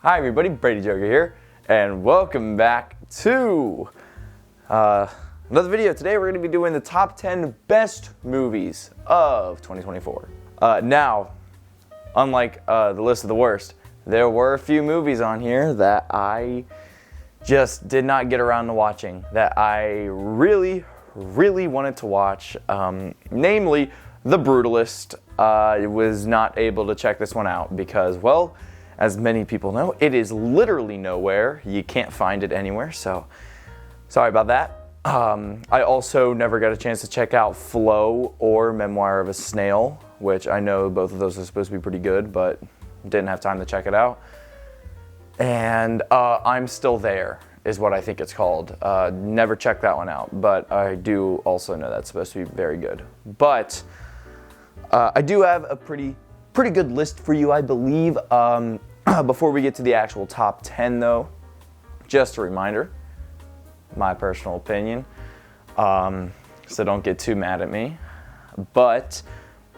Hi everybody, Brady Joker here, and welcome back to another video. Today we're going to be doing the top 10 best movies of 2024. Now, unlike the list of the worst, there were a few movies on here that I just did not get around to watching, that I really wanted to watch, namely The Brutalist. I was not able to check this one out because, well, as many people know, it is literally nowhere. You can't find it anywhere, so sorry about that. I also never got a chance to check out Flow or Memoir of a Snail, which I know both of those are supposed to be pretty good, but didn't have time to check it out. And I'm Still There is what I think it's called. Never checked that one out, but I do also know that's supposed to be very good. But I do have a pretty good list for you, I believe. Before we get to the actual top 10 though, just a reminder, my personal opinion, so don't get too mad at me, but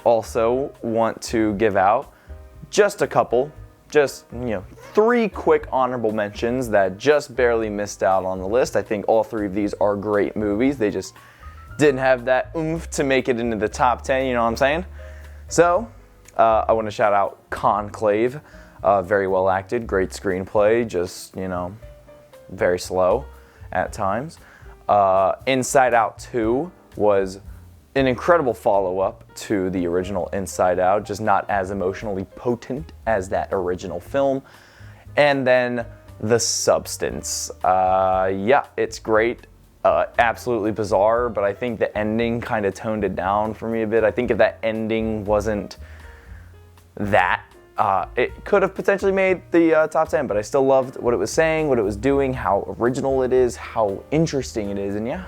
also want to give out just a couple, three quick honorable mentions that just barely missed out on the list. I think all three of these are great movies. They just didn't have that oomph to make it into the top 10, you know what I'm saying? So, I want to shout out Conclave. Very well acted, great screenplay, just, very slow at times. Inside Out 2 was an incredible follow-up to the original Inside Out, just not as emotionally potent as that original film. And then The Substance. It's great. Absolutely bizarre, but I think the ending kind of toned it down for me a bit. I think if that ending wasn't that, it could have potentially made the top 10, but I still loved what it was saying, what it was doing, how original it is, how interesting it is, and yeah,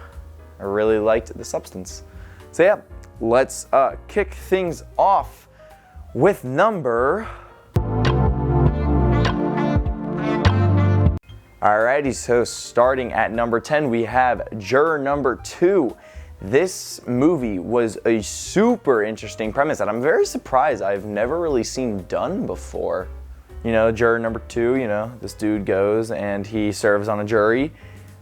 I really liked The Substance. So yeah, let's kick things off with number... Alrighty, so starting at number 10, we have Juror number 2. This movie was a super interesting premise that I'm very surprised I've never really seen done before. Juror number 2, this dude goes and he serves on a jury.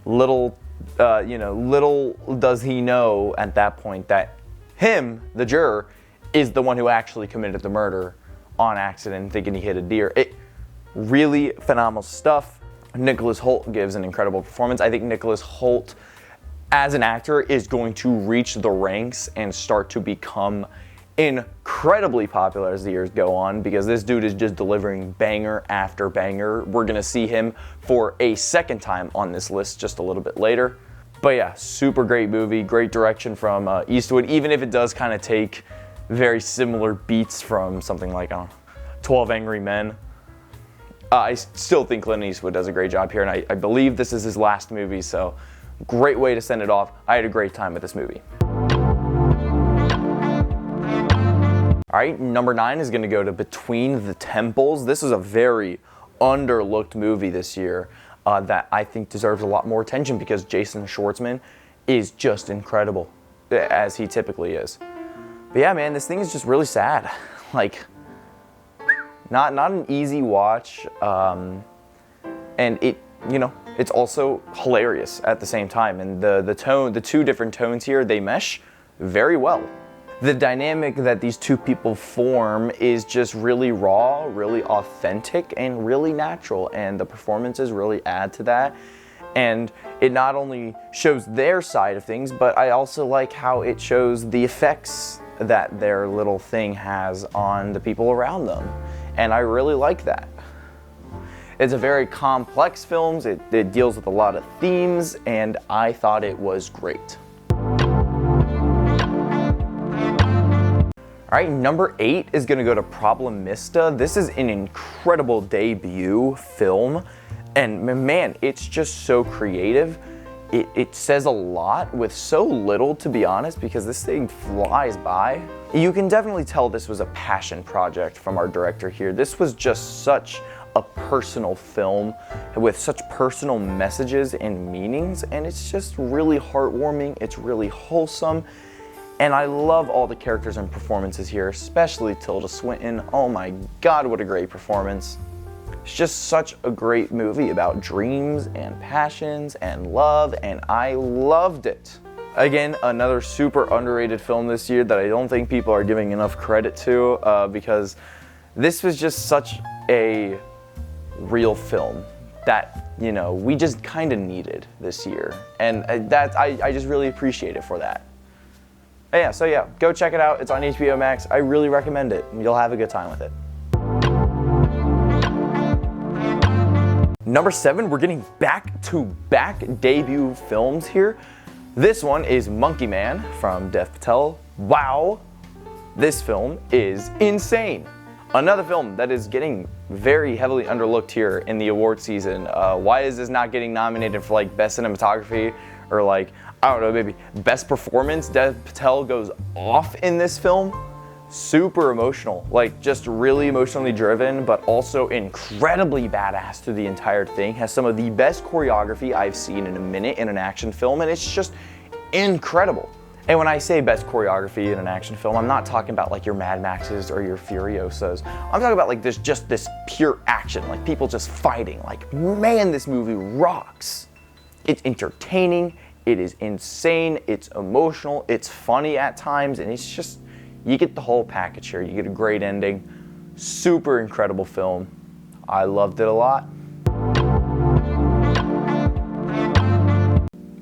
Little does he know at that point that him, the juror, is the one who actually committed the murder on accident, thinking he hit a deer. Really phenomenal stuff. Nicholas Hoult gives an incredible performance. I think Nicholas Hoult, as an actor, is going to reach the ranks and start to become incredibly popular as the years go on, because this dude is just delivering banger after banger. We're gonna see him for a second time on this list just a little bit later. But yeah, super great movie, great direction from Eastwood, even if it does kind of take very similar beats from something like 12 Angry Men. I still think Clint Eastwood does a great job here, and I believe this is his last movie, so great way to send it off. I had a great time with this movie. All right, number 9 is going to go to Between the Temples. This is a very underlooked movie this year that I think deserves a lot more attention because Jason Schwartzman is just incredible, as he typically is. But yeah, man, this thing is just really sad. Not an easy watch, and it's also hilarious at the same time. And the two different tones here, they mesh very well. The dynamic that these two people form is just really raw, really authentic, and really natural. And the performances really add to that. And it not only shows their side of things, but I also like how it shows the effects that their little thing has on the people around them. And I really like that. It's a very complex film, it deals with a lot of themes, and I thought it was great. Alright, number 8 is gonna go to Problem Mista. This is an incredible debut film, and man, it's just so creative. It says a lot with so little, to be honest, because this thing flies by. You can definitely tell this was a passion project from our director here. This was just such a personal film with such personal messages and meanings, and it's just really heartwarming, it's really wholesome, and I love all the characters and performances here, especially Tilda Swinton. Oh my god, what a great performance. It's just such a great movie about dreams and passions and love, and I loved it. Again, another super underrated film this year that I don't think people are giving enough credit to, because this was just such a real film that, you know, we just kind of needed this year. And I just really appreciate it for that. So yeah, go check it out. It's on HBO Max. I really recommend it. You'll have a good time with it. Number 7, we're getting back-to-back debut films here. This one is Monkey Man from Dev Patel. Wow, this film is insane. Another film that is getting very heavily underlooked here in the award season. Why is this not getting nominated for like best cinematography or like, I don't know, maybe best performance? Dev Patel goes off in this film. Super emotional, like just really emotionally driven, but also incredibly badass through the entire thing. Has some of the best choreography I've seen in a minute in an action film, and it's just incredible. And when I say best choreography in an action film, I'm not talking about like your Mad Maxes or your Furiosas. I'm talking about like this pure action, like people just fighting. Like, man, this movie rocks. It's entertaining, it is insane, it's emotional, it's funny at times, and it's just, you get the whole package here. You get a great ending. Super incredible film. I loved it a lot.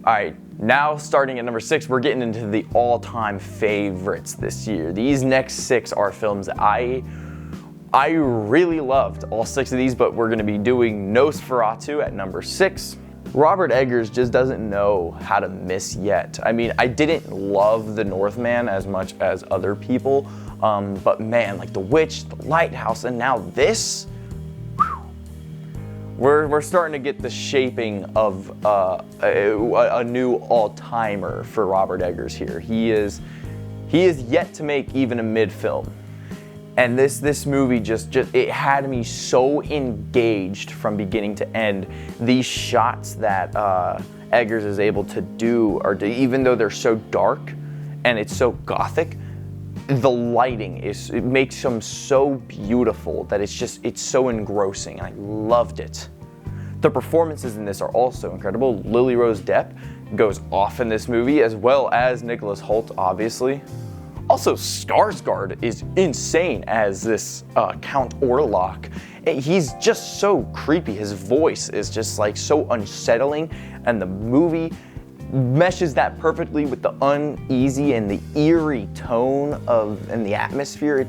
All right, now starting at number 6, we're getting into the all-time favorites this year. These next 6 are films that I really loved, all 6 of these, but we're gonna be doing Nosferatu at number 6. Robert Eggers just doesn't know how to miss yet. I mean, I didn't love The Northman as much as other people, but man, like The Witch, The Lighthouse, and now this, we're starting to get the shaping of a new all-timer for Robert Eggers here. He is yet to make even a mid-film. And this movie just it had me so engaged from beginning to end. These shots that Eggers is able to do, even though they're so dark and it's so gothic, the lighting it makes them so beautiful that it's so engrossing, and I loved it. The performances in this are also incredible. Lily Rose Depp goes off in this movie, as well as Nicholas Hoult, obviously. Also, Skarsgård is insane as this Count Orlok. He's just so creepy. His voice is just like so unsettling, and the movie meshes that perfectly with the uneasy and the eerie tone and the atmosphere.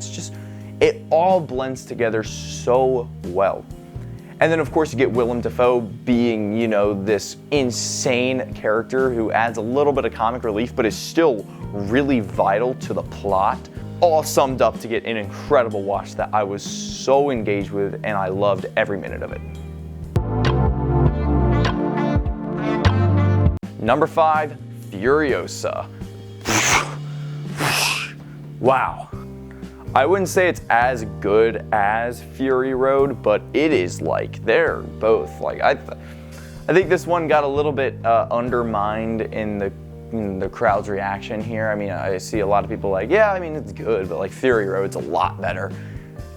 It all blends together so well. And then of course you get Willem Dafoe being, you know, this insane character who adds a little bit of comic relief, but is still really vital to the plot. All summed up to get an incredible watch that I was so engaged with, and I loved every minute of it. Number 5, Furiosa. Wow. I wouldn't say it's as good as Fury Road, but it is like, they're both like, I think this one got a little bit undermined in the crowd's reaction here. I mean, I see a lot of people like, yeah, I mean, it's good, but like Fury Road's a lot better.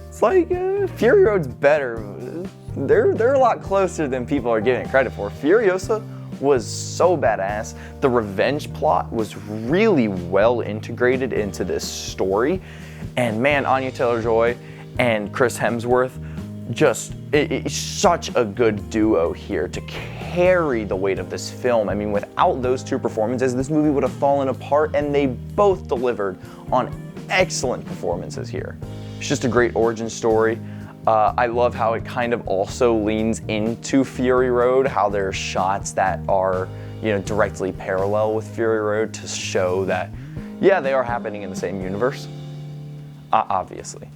It's like, Fury Road's better. They're a lot closer than people are giving it credit for. Furiosa was so badass. The revenge plot was really well integrated into this story. And man, Anya Taylor-Joy and Chris Hemsworth, it's such a good duo here to carry the weight of this film. I mean, without those two performances, this movie would have fallen apart, and they both delivered on excellent performances here. It's just a great origin story. I love how it kind of also leans into Fury Road, how there are shots that are, you know, directly parallel with Fury Road to show that, yeah, they are happening in the same universe. Obviously.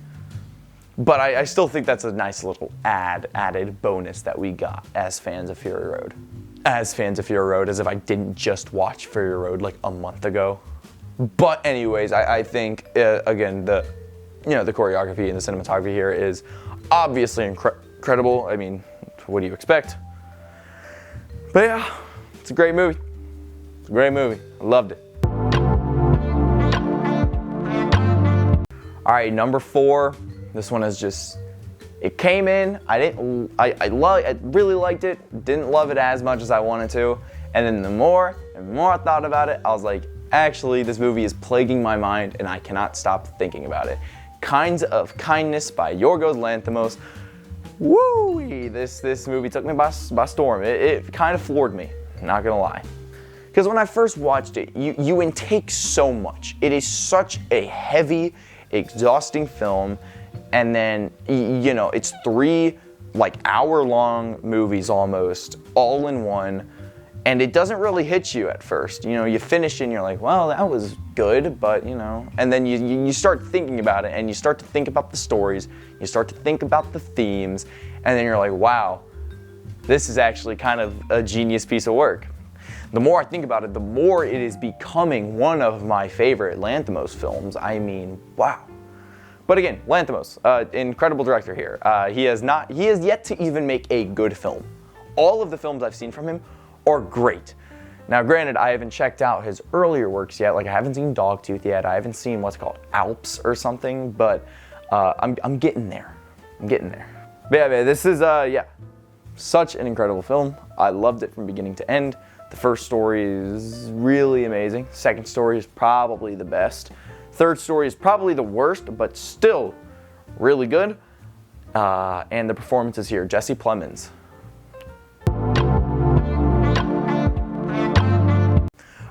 But I still think that's a nice little added bonus that we got as fans of Fury Road. As fans of Fury Road, as if I didn't just watch Fury Road like a month ago. But anyways, I think, again, the choreography and the cinematography here is obviously incredible. I mean, what do you expect? But yeah, it's a great movie. It's a great movie. I loved it. All right, number 4. This one is just It came in, I really liked it, didn't love it as much as I wanted to, and then the more and more I thought about it, I was like, actually, this movie is plaguing my mind and I cannot stop thinking about it. Kinds of Kindness by Yorgos Lanthimos. Woo! This movie took me by storm. It kind of floored me, not gonna lie. Because when I first watched it, you intake so much. It is such a heavy, exhausting film, and then, you know, it's 3 like hour-long movies almost, all in one, and it doesn't really hit you at first. You know, you finish and you're like, well, that was good, but you know, and then you start thinking about it, and you start to think about the stories, you start to think about the themes, and then you're like, wow, this is actually kind of a genius piece of work. The more I think about it, the more it is becoming one of my favorite Lanthimos films. I mean, wow. But again, Lanthimos, incredible director here. He has yet to even make a good film. All of the films I've seen from him are great. Now, granted, I haven't checked out his earlier works yet. Like, I haven't seen Dogtooth yet. I haven't seen what's called Alps or something, but I'm getting there. I'm getting there. But yeah, man, this is, such an incredible film. I loved it from beginning to end. The first story is really amazing. Second story is probably the best. Third story is probably the worst, but still really good. And the performances here, Jesse Plemons.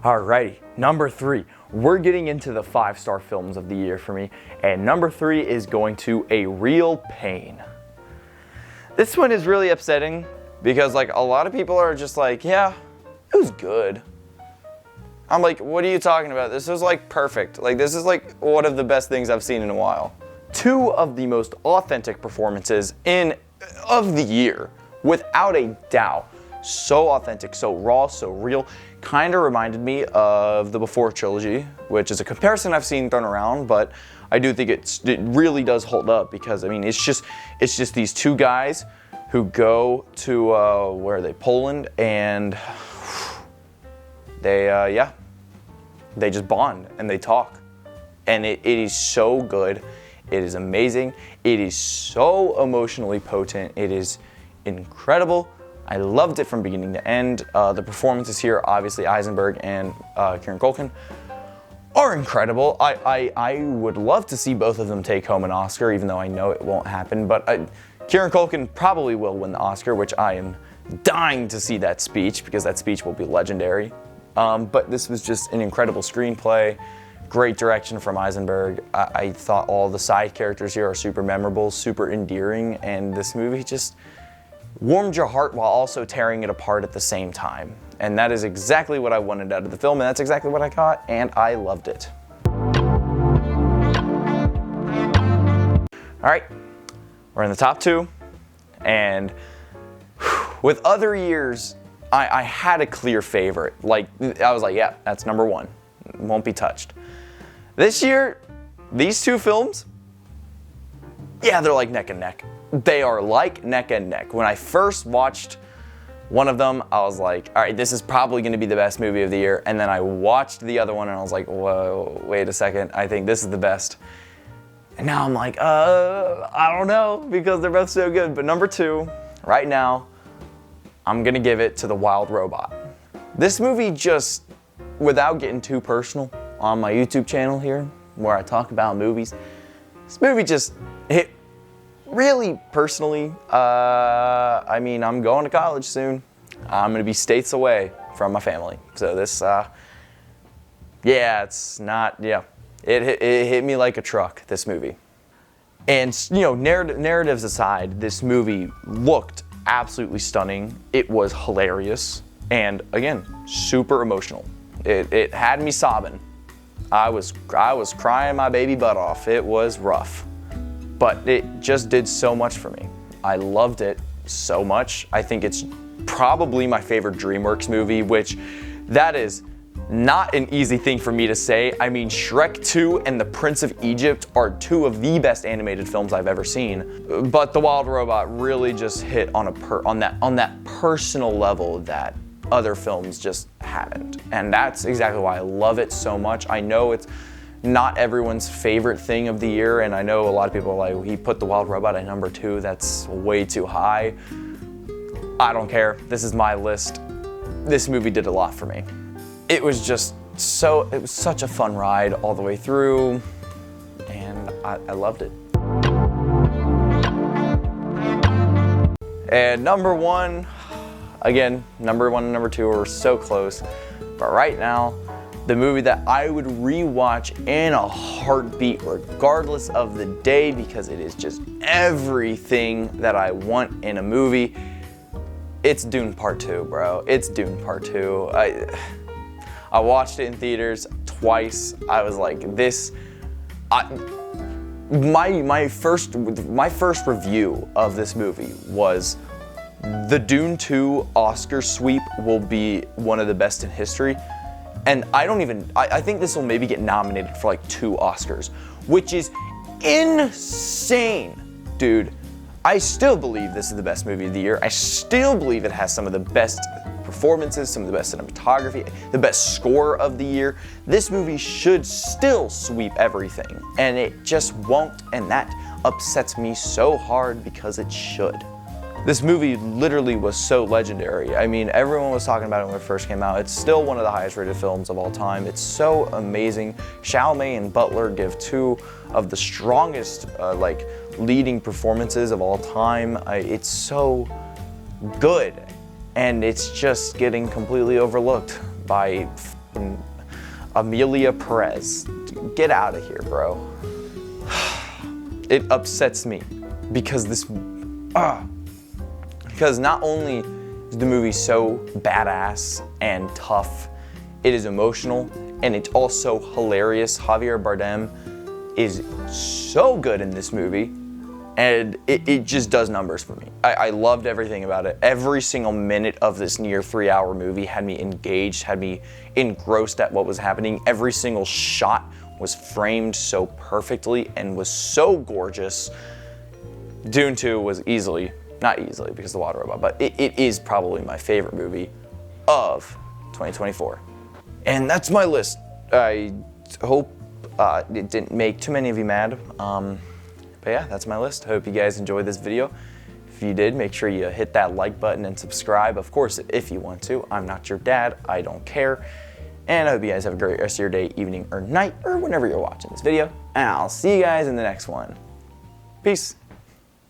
Alrighty, number 3. We're getting into the 5-star films of the year for me, and number 3 is going to A Real Pain. This one is really upsetting because, like, a lot of people are just like, yeah, it was good. I'm like, what are you talking about? This was like perfect. Like, this is like one of the best things I've seen in a while. 2 of the most authentic performances of the year, without a doubt. So authentic, so raw, so real. Kind of reminded me of the Before trilogy, which is a comparison I've seen thrown around, but I do think it really does hold up because, I mean, it's just these 2 guys who go to, where are they, Poland, and they just bond and they talk. And it is so good. It is amazing. It is so emotionally potent. It is incredible. I loved it from beginning to end. The performances here, obviously Eisenberg and Kieran Culkin, are incredible. I would love to see both of them take home an Oscar, even though I know it won't happen. But Kieran Culkin probably will win the Oscar, which I am dying to see that speech, because that speech will be legendary. But this was just an incredible screenplay, great direction from Eisenberg. I thought all the side characters here are super memorable, super endearing, and this movie just warmed your heart while also tearing it apart at the same time. And that is exactly what I wanted out of the film, and that's exactly what I got, and I loved it. All right, we're in the top 2, and with other years, I had a clear favorite. Like, I was like, yeah, that's number 1. It won't be touched. This year, these 2 films, yeah, they're like neck and neck. They are like neck and neck. When I first watched one of them, I was like, all right, this is probably going to be the best movie of the year. And then I watched the other one and I was like, whoa, wait a second. I think this is the best. And now I'm like, I don't know, because they're both so good. But number 2, right now, I'm going to give it to The Wild Robot. This movie just, without getting too personal on my YouTube channel here, where I talk about movies, this movie just hit really personally. I mean, I'm going to college soon. I'm going to be states away from my family. So this, it hit me like a truck, this movie. And, you know, narratives aside, this movie looked absolutely stunning. It was hilarious. And again, super emotional. It had me sobbing. I was crying my baby butt off. It was rough. But it just did so much for me. I loved it so much. I think it's probably my favorite DreamWorks movie, which that is not an easy thing for me to say. I mean, Shrek 2 and The Prince of Egypt are 2 of the best animated films I've ever seen. But The Wild Robot really just hit on that personal level that other films just haven't. And that's exactly why I love it so much. I know it's not everyone's favorite thing of the year, and I know a lot of people are like, he put The Wild Robot at number 2, that's way too high. I don't care, this is my list. This movie did a lot for me. It was just it was such a fun ride all the way through, and I loved it. And number 1, again, number 1 and number 2 are so close, but right now, the movie that I would rewatch in a heartbeat regardless of the day, because it is just everything that I want in a movie, it's Dune Part 2, bro. It's Dune Part 2. I watched it in theaters twice. I was like, my first review of this movie was the Dune 2 Oscar sweep will be one of the best in history. And I think this will maybe get nominated for like 2 Oscars, which is insane, dude. I still believe this is the best movie of the year. I still believe it has some of the best performances, some of the best cinematography, the best score of the year. This movie should still sweep everything, and it just won't, and that upsets me so hard because it should. This movie literally was so legendary. I mean, everyone was talking about it when it first came out. It's still one of the highest rated films of all time. It's so amazing. Chalamet and Butler give 2 of the strongest leading performances of all time. It's so good, and it's just getting completely overlooked by Amelia Perez. Get out of here, bro. It upsets me because because not only is the movie so badass and tough, it is emotional, and it's also hilarious. Javier Bardem is so good in this movie, and it just does numbers for me. I loved everything about it. Every single minute of this near 3-hour movie had me engaged, had me engrossed at what was happening. Every single shot was framed so perfectly and was so gorgeous. Dune 2 was not easily because of The Wild Robot, but it is probably my favorite movie of 2024. And that's my list. I hope it didn't make too many of you mad. But yeah, that's my list. Hope you guys enjoyed this video. If you did, make sure you hit that like button and subscribe. Of course, if you want to. I'm not your dad. I don't care. And I hope you guys have a great rest of your day, evening, or night, or whenever you're watching this video. And I'll see you guys in the next one. Peace.